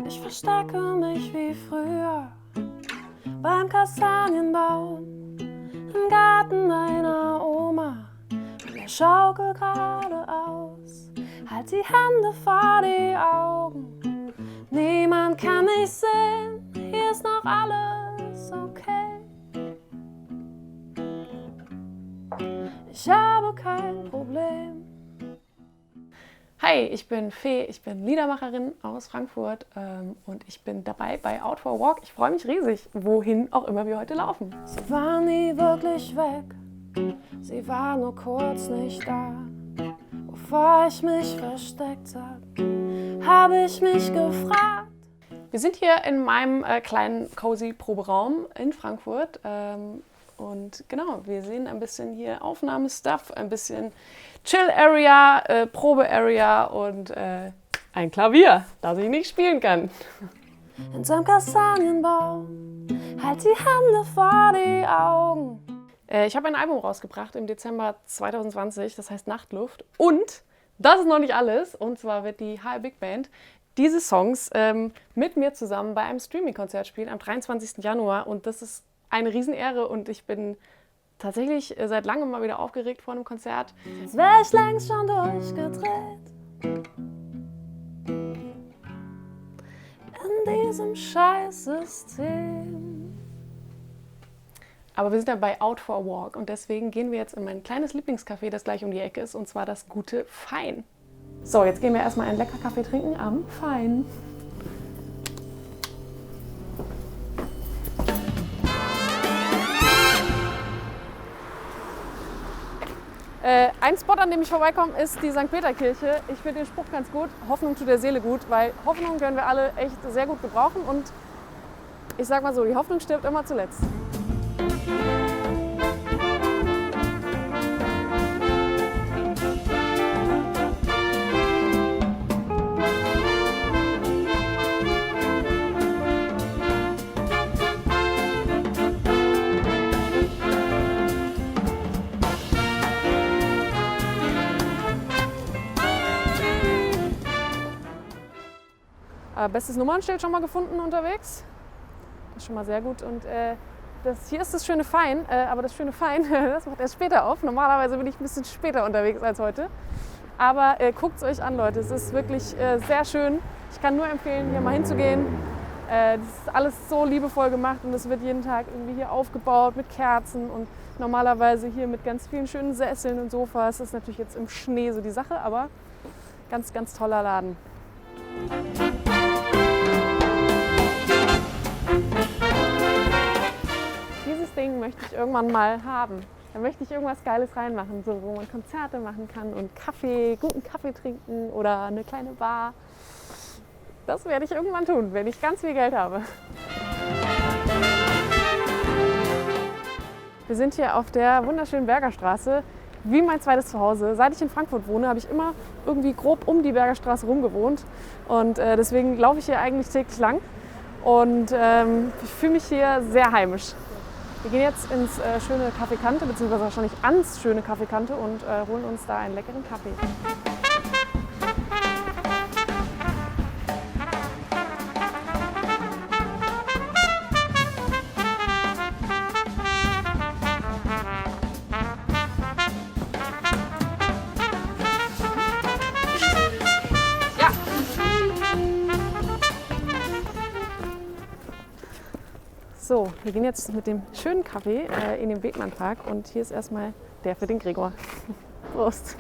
Ich verstecke mich wie früher beim Kastanienbaum im Garten meiner Oma. Und er schaukelt geradeaus, halt die Hände vor die Augen. Niemand kann mich sehen, hier ist noch alles okay. Ich habe kein Problem. Hi, ich bin Fee, ich bin Liedermacherin aus Frankfurt und ich bin dabei bei Out for a Walk. Ich freue mich riesig, wohin auch immer wir heute laufen. Sie war nie wirklich weg, sie war nur kurz nicht da. Bevor ich mich versteckt habe ich mich gefragt. Wir sind hier in meinem kleinen cozy Proberaum in Frankfurt. Und genau, wir sehen ein bisschen hier Aufnahmestuff, ein bisschen Chill-Area, Probe-Area und ein Klavier, das ich nicht spielen kann. In so einem Kastanienbaum, halt die Hände vor die Augen. Ich habe ein Album rausgebracht im Dezember 2020, das heißt Nachtluft. Und das ist noch nicht alles, und zwar wird die HR Big Band diese Songs mit mir zusammen bei einem Streaming-Konzert spielen am 23. Januar. Und das ist eine Riesenehre und ich bin tatsächlich seit langem mal wieder aufgeregt vor einem Konzert. Jetzt wäre ich längst schon durchgedreht in diesem Scheißsystem. Aber wir sind ja bei Out for a Walk und deswegen gehen wir jetzt in mein kleines Lieblingscafé, das gleich um die Ecke ist, und zwar das Gute Fein. So, jetzt gehen wir erstmal einen lecker Kaffee trinken am Fein. Ein Spot, an dem ich vorbeikomme, ist die St. Peter-Kirche. Ich finde den Spruch ganz gut. Hoffnung tut der Seele gut, weil Hoffnung können wir alle echt sehr gut gebrauchen. Und ich sag mal so, die Hoffnung stirbt immer zuletzt. Bestes Nummernschild schon mal gefunden unterwegs. Das ist schon mal sehr gut. Und hier ist das schöne Fein, aber das schöne Fein, das macht erst später auf. Normalerweise bin ich ein bisschen später unterwegs als heute. Aber guckt es euch an, Leute. Es ist wirklich sehr schön. Ich kann nur empfehlen, hier mal hinzugehen. Das ist alles so liebevoll gemacht und es wird jeden Tag irgendwie hier aufgebaut mit Kerzen und normalerweise hier mit ganz vielen schönen Sesseln und Sofas. Das ist natürlich jetzt im Schnee so die Sache, aber ganz, ganz toller Laden. Dieses Ding möchte ich irgendwann mal haben. Da möchte ich irgendwas Geiles reinmachen, so, wo man Konzerte machen kann und guten Kaffee trinken oder eine kleine Bar. Das werde ich irgendwann tun, wenn ich ganz viel Geld habe. Wir sind hier auf der wunderschönen Bergerstraße, wie mein zweites Zuhause. Seit ich in Frankfurt wohne, habe ich immer irgendwie grob um die Bergerstraße rum gewohnt. Und deswegen laufe ich hier eigentlich täglich lang. Und ich fühle mich hier sehr heimisch. Wir gehen jetzt ins schöne Café Kante, beziehungsweise wahrscheinlich ans schöne Café Kante und holen uns da einen leckeren Kaffee. So, wir gehen jetzt mit dem schönen Kaffee in den Bethmann-Park und hier ist erstmal der für den Gregor. Prost!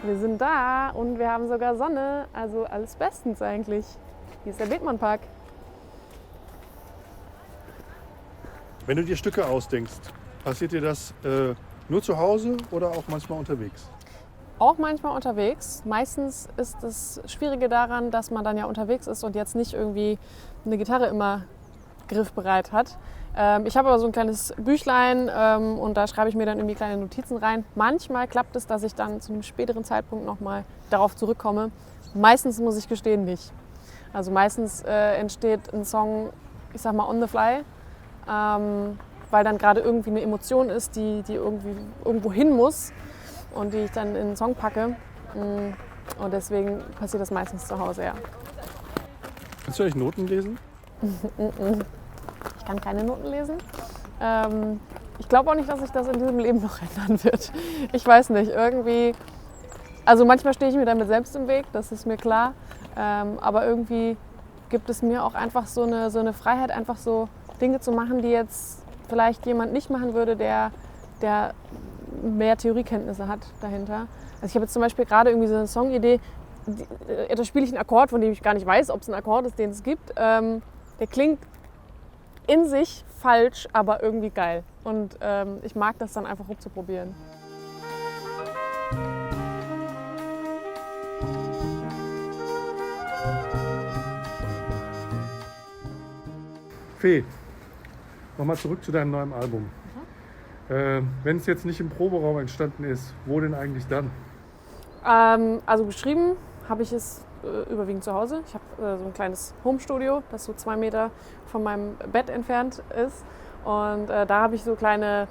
Wir sind da und wir haben sogar Sonne, also alles bestens eigentlich. Hier ist der Bethmann-Park. Wenn du dir Stücke ausdenkst, passiert dir das nur zu Hause oder auch manchmal unterwegs? Auch manchmal unterwegs. Meistens ist das Schwierige daran, dass man dann ja unterwegs ist und jetzt nicht irgendwie eine Gitarre immer griffbereit hat. Ich habe aber so ein kleines Büchlein und da schreibe ich mir dann irgendwie kleine Notizen rein. Manchmal klappt es, dass ich dann zu einem späteren Zeitpunkt nochmal darauf zurückkomme. Meistens muss ich gestehen nicht. Also meistens entsteht ein Song, ich sag mal on the fly. weil dann gerade irgendwie eine Emotion ist, die irgendwie irgendwo hin muss und die ich dann in einen Song packe. Und deswegen passiert das meistens zu Hause, ja. Kannst du eigentlich Noten lesen? Ich kann keine Noten lesen. Ich glaube auch nicht, dass sich das in diesem Leben noch ändern wird. Ich weiß nicht, irgendwie... Also manchmal stehe ich mir damit selbst im Weg, das ist mir klar. Aber irgendwie gibt es mir auch einfach so eine Freiheit, einfach so Dinge zu machen, die jetzt vielleicht jemand nicht machen würde, der mehr Theoriekenntnisse hat dahinter. Also ich habe jetzt zum Beispiel gerade irgendwie so eine Songidee, da spiele ich einen Akkord, von dem ich gar nicht weiß, ob es ein Akkord ist, den es gibt. Der klingt in sich falsch, aber irgendwie geil. Und ich mag das dann einfach rumzuprobieren. Fee, nochmal zurück zu deinem neuen Album. Wenn es jetzt nicht im Proberaum entstanden ist, wo denn eigentlich dann? Also geschrieben habe ich es überwiegend zu Hause. Ich habe so ein kleines Homestudio, das so 2 Meter von meinem Bett entfernt ist. Und da habe ich so kleine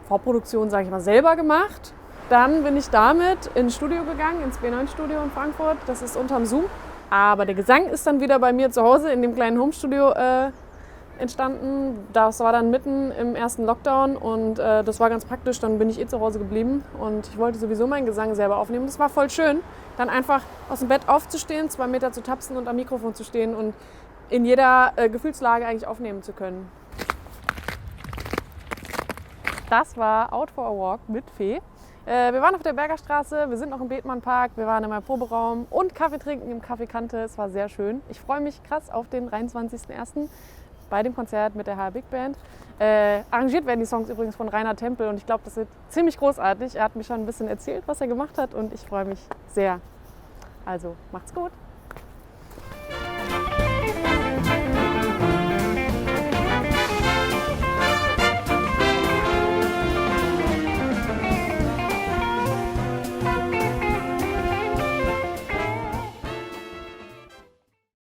Vorproduktionen, sage ich mal, selber gemacht. Dann bin ich damit ins Studio gegangen, ins B9-Studio in Frankfurt. Das ist unterm Zoom. Aber der Gesang ist dann wieder bei mir zu Hause in dem kleinen Homestudio entstanden. Das war dann mitten im ersten Lockdown und das war ganz praktisch. Dann bin ich zu Hause geblieben und ich wollte sowieso meinen Gesang selber aufnehmen. Das war voll schön, dann einfach aus dem Bett aufzustehen, 2 Meter zu tapsen und am Mikrofon zu stehen und in jeder Gefühlslage eigentlich aufnehmen zu können. Das war Out for a Walk mit Fee. Wir waren auf der Bergerstraße, wir sind noch im Bethmann-Park, wir waren in meinem Proberaum und Kaffee trinken im Café Kante. Es war sehr schön. Ich freue mich krass auf den 23.01. bei dem Konzert mit der HR Big Band. Arrangiert werden die Songs übrigens von Rainer Tempel und ich glaube, das wird ziemlich großartig. Er hat mir schon ein bisschen erzählt, was er gemacht hat und ich freue mich sehr. Also, macht's gut!